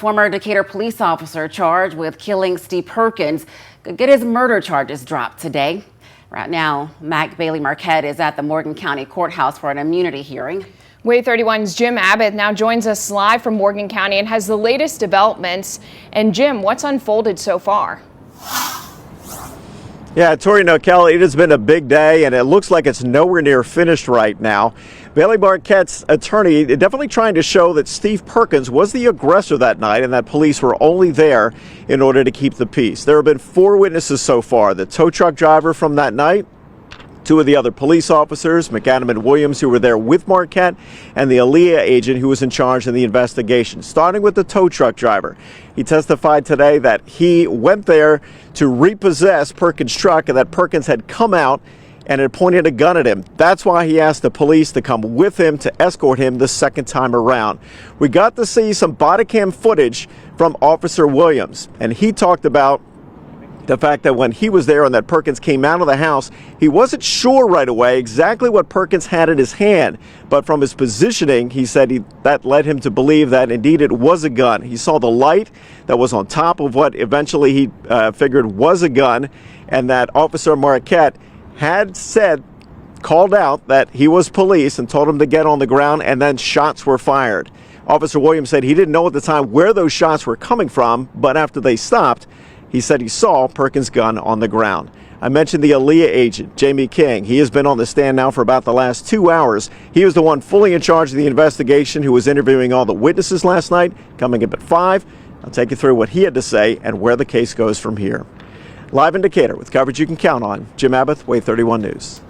Former Decatur police officer charged with killing Steve Perkins could get his murder charges dropped today. Right now, Bailey Marquette is at the Morgan County Courthouse for an immunity hearing. WAAY 31's Jim Abbott now joins us live from Morgan County and has the latest developments. And Jim, what's unfolded so far? Yeah, Tori Nokel, it has been a big day, and it looks like it's nowhere near finished right now. Bailey Marquette's attorney definitely trying to show that Steve Perkins was the aggressor that night and that police were only there in order to keep the peace. There have been 4 witnesses so far: the tow truck driver from that night, 2 of the other police officers, McAdam and Williams, who were there with Marquette, and the Aaliyah agent who was in charge of the investigation. Starting with the tow truck driver. He testified today that he went there to repossess Perkins' truck and that Perkins had come out and had pointed a gun at him. That's why he asked the police to come with him to escort him the second time around. We got to see some body cam footage from Officer Williams, and he talked about the fact that when he was there and that Perkins came out of the house, he wasn't sure right away exactly what Perkins had in his hand. But from his positioning, he said that led him to believe that indeed it was a gun. He saw the light that was on top of what eventually he figured was a gun, and that Officer Marquette had called out that he was police and told him to get on the ground, and then shots were fired. Officer Williams said he didn't know at the time where those shots were coming from, but after they stopped, he said he saw Perkins' gun on the ground. I mentioned the Aaliyah agent, Jamie King. He has been on the stand now for about the last 2 hours. He was the one fully in charge of the investigation who was interviewing all the witnesses last night. Coming up at 5, I'll take you through what he had to say and where the case goes from here. Live in Decatur with coverage you can count on, Jim Abbott, WAAY 31 News.